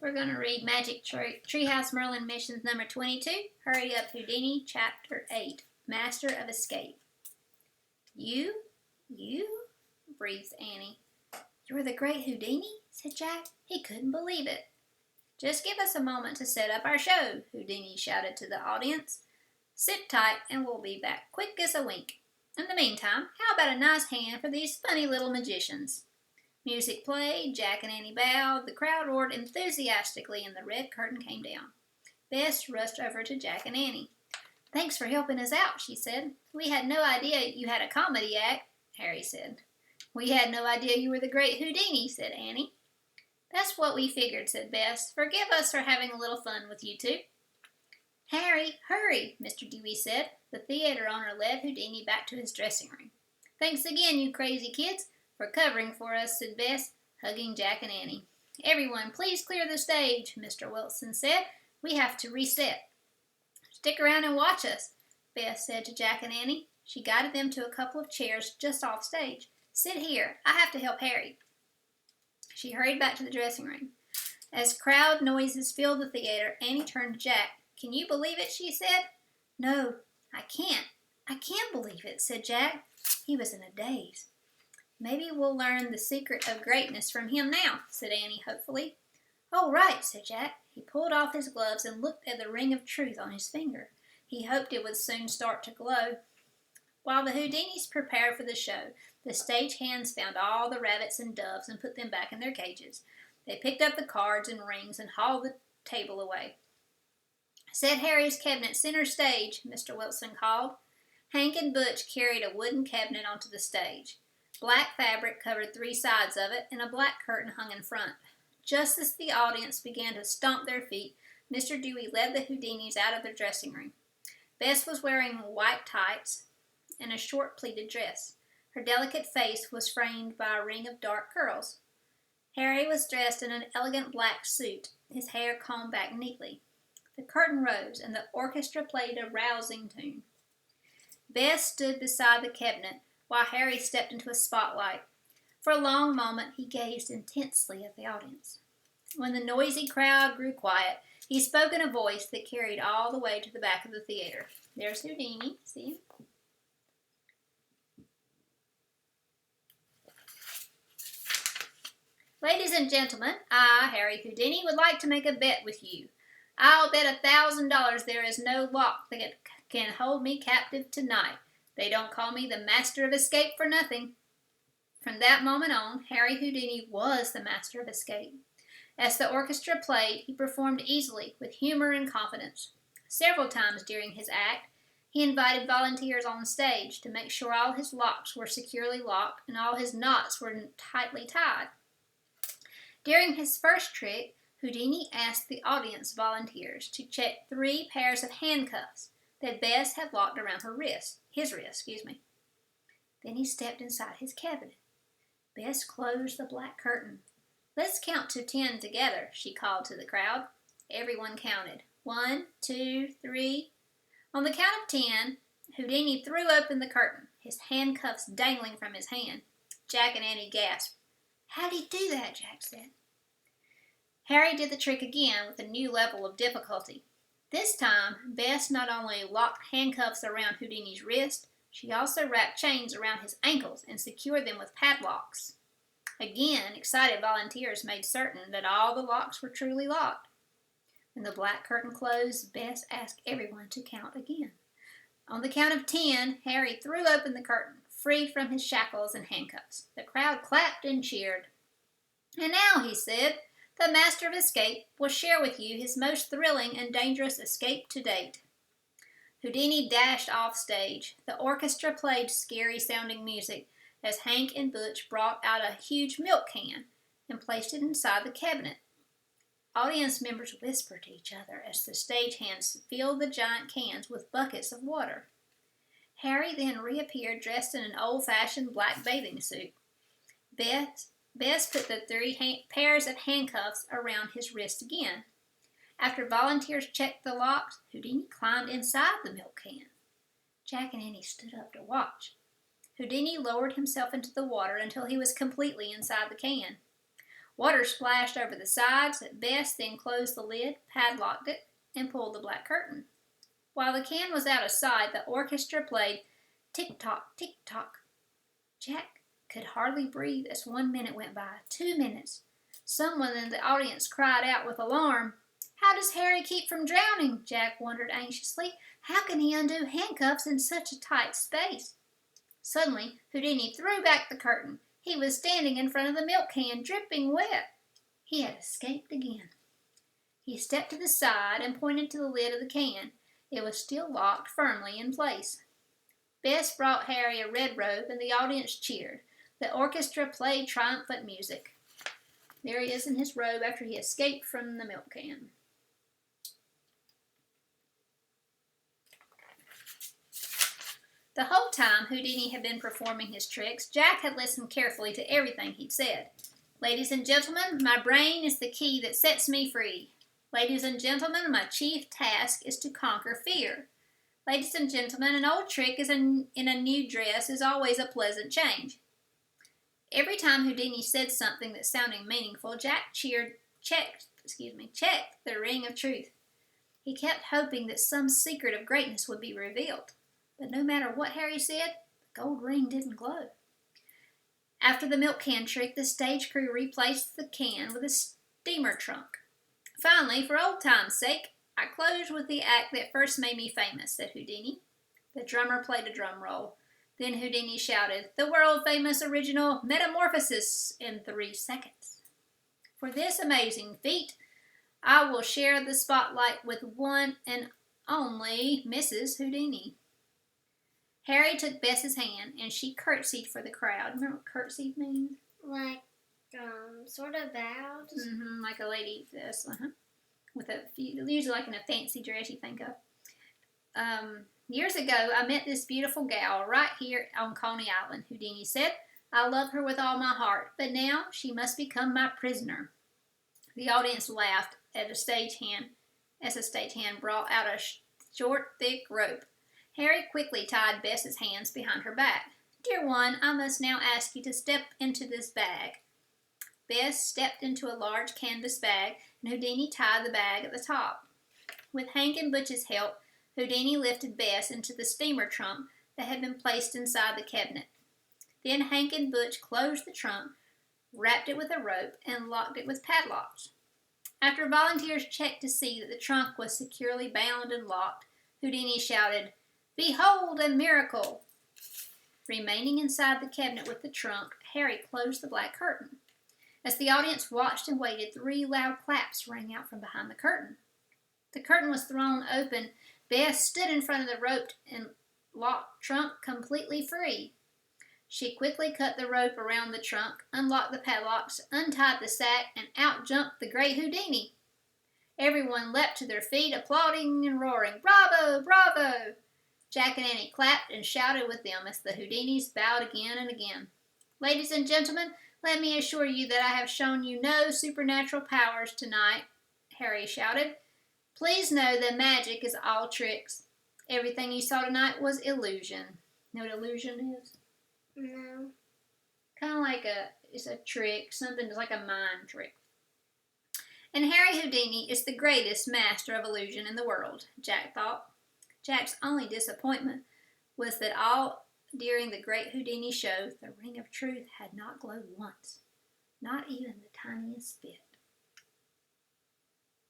We're going to read Magic Treehouse Merlin Missions number 22. Hurry Up Houdini, Chapter 8, Master of Escape. You? Breathed Annie. You're the great Houdini? Said Jack. He couldn't believe it. Just give us a moment to set up our show, Houdini shouted to the audience. Sit tight and we'll be back quick as a wink. In the meantime, how about a nice hand for these funny little magicians? Music played, Jack and Annie bowed, the crowd roared enthusiastically, and the red curtain came down. Bess rushed over to Jack and Annie. Thanks for helping us out, she said. We had no idea you had a comedy act, Harry said. We had no idea you were the great Houdini, said Annie. That's what we figured, said Bess. Forgive us for having a little fun with you two. Harry, hurry, Mr. Dewey said. The theater owner led Houdini back to his dressing room. Thanks again, you crazy kids, for covering for us, said Bess, hugging Jack and Annie. Everyone, please clear the stage, Mr. Wilson said. We have to reset. Stick around and watch us, Bess said to Jack and Annie. She guided them to a couple of chairs just off stage. Sit here. I have to help Harry. She hurried back to the dressing room. As crowd noises filled the theater, Annie turned to Jack. Can you believe it, she said. No, I can't. I can't believe it, said Jack. He was in a daze. Maybe we'll learn the secret of greatness from him now, said Annie hopefully. Oh, right, said Jack. He pulled off his gloves and looked at the ring of truth on his finger. He hoped it would soon start to glow. While the Houdinis prepared for the show, the stage hands found all the rabbits and doves and put them back in their cages. They picked up the cards and rings and hauled the table away. Set Harry's cabinet center stage, Mr. Wilson called. Hank and Butch carried a wooden cabinet onto the stage. Black fabric covered 3 sides of it, and a black curtain hung in front. Just as the audience began to stomp their feet, Mr. Dewey led the Houdinis out of the dressing room. Bess was wearing white tights and a short pleated dress. Her delicate face was framed by a ring of dark curls. Harry was dressed in an elegant black suit, his hair combed back neatly. The curtain rose, and the orchestra played a rousing tune. Bess stood beside the cabinet, while Harry stepped into a spotlight. For a long moment he gazed intensely at the audience. When the noisy crowd grew quiet, he spoke in a voice that carried all the way to the back of the theater. There's Houdini, see him? Ladies and gentlemen, I, Harry Houdini, would like to make a bet with you. I'll bet $1,000 there is no lock that can hold me captive tonight. They don't call me the Master of Escape for nothing. From that moment on, Harry Houdini was the Master of Escape. As the orchestra played, he performed easily, with humor and confidence. Several times during his act, he invited volunteers on stage to make sure all his locks were securely locked and all his knots were tightly tied. During his first trick, Houdini asked the audience volunteers to check 3 pairs of handcuffs that Bess had locked around his wrist. Then he stepped inside his cabinet. Bess closed the black curtain. Let's count to 10 together, she called to the crowd. Everyone counted. 1, 2, 3. On the count of 10, Houdini threw open the curtain, his handcuffs dangling from his hand. Jack and Annie gasped. How'd he do that? Jack said. Harry did the trick again with a new level of difficulty. This time, Bess not only locked handcuffs around Houdini's wrist, she also wrapped chains around his ankles and secured them with padlocks. Again, excited volunteers made certain that all the locks were truly locked. When the black curtain closed, Bess asked everyone to count again. On the count of 10, Harry threw open the curtain, freed from his shackles and handcuffs. The crowd clapped and cheered. And now, he said, the Master of Escape will share with you his most thrilling and dangerous escape to date. Houdini dashed off stage. The orchestra played scary-sounding music as Hank and Butch brought out a huge milk can and placed it inside the cabinet. Audience members whispered to each other as the stagehands filled the giant cans with buckets of water. Harry then reappeared dressed in an old-fashioned black bathing suit. Bess put the 3 pairs of handcuffs around his wrist again. After volunteers checked the locks, Houdini climbed inside the milk can. Jack and Annie stood up to watch. Houdini lowered himself into the water until he was completely inside the can. Water splashed over the sides. Bess then closed the lid, padlocked it, and pulled the black curtain. While the can was out of sight, the orchestra played tick-tock, tick-tock. Jack could hardly breathe as 1 minute went by, 2 minutes. Someone in the audience cried out with alarm. "How does Harry keep from drowning?" Jack wondered anxiously. "How can he undo handcuffs in such a tight space?" Suddenly, Houdini threw back the curtain. He was standing in front of the milk can, dripping wet. He had escaped again. He stepped to the side and pointed to the lid of the can. It was still locked firmly in place. Bess brought Harry a red robe, and the audience cheered. The orchestra played triumphant music. There he is in his robe after he escaped from the milk can. The whole time Houdini had been performing his tricks, Jack had listened carefully to everything he'd said. "Ladies and gentlemen, my brain is the key that sets me free. Ladies and gentlemen, my chief task is to conquer fear. Ladies and gentlemen, an old trick in a new dress is always a pleasant change." Every time Houdini said something that sounded meaningful, Jack checked the ring of truth. He kept hoping that some secret of greatness would be revealed. But no matter what Harry said, the gold ring didn't glow. After the milk can trick, the stage crew replaced the can with a steamer trunk. "Finally, for old time's sake, I close with the act that first made me famous," said Houdini. The drummer played a drum roll. Then Houdini shouted, "The world-famous original metamorphosis in 3 seconds. For this amazing feat, I will share the spotlight with one and only Mrs. Houdini." Harry took Bess's hand, and she curtsied for the crowd. Remember what curtsy means? Like, sort of bowed. Like a lady does. With usually like in a fancy dress you think of. "Years ago, I met this beautiful gal right here on Coney Island," Houdini said. "I love her with all my heart, but now she must become my prisoner." The audience laughed as a stagehand brought out a short, thick rope. Harry quickly tied Bess's hands behind her back. "Dear one, I must now ask you to step into this bag." Bess stepped into a large canvas bag, and Houdini tied the bag at the top. With Hank and Butch's help, Houdini lifted Bess into the steamer trunk that had been placed inside the cabinet. Then Hank and Butch closed the trunk, wrapped it with a rope, and locked it with padlocks. After volunteers checked to see that the trunk was securely bound and locked, Houdini shouted, "Behold a miracle!" Remaining inside the cabinet with the trunk, Harry closed the black curtain. As the audience watched and waited, 3 loud claps rang out from behind the curtain. The curtain was thrown open. Bess stood in front of the roped and locked trunk completely free. She quickly cut the rope around the trunk, unlocked the padlocks, untied the sack, and out jumped the great Houdini. Everyone leapt to their feet, applauding and roaring, "Bravo! Bravo!" Jack and Annie clapped and shouted with them as the Houdinis bowed again and again. "Ladies and gentlemen, let me assure you that I have shown you no supernatural powers tonight," Harry shouted. "Please know that magic is all tricks. Everything you saw tonight was illusion." You know what illusion is? No. Kind of like it's a trick, something that's like a mind trick. "And Harry Houdini is the greatest master of illusion in the world," Jack thought. Jack's only disappointment was that all during the great Houdini show, the ring of truth had not glowed once, not even the tiniest bit.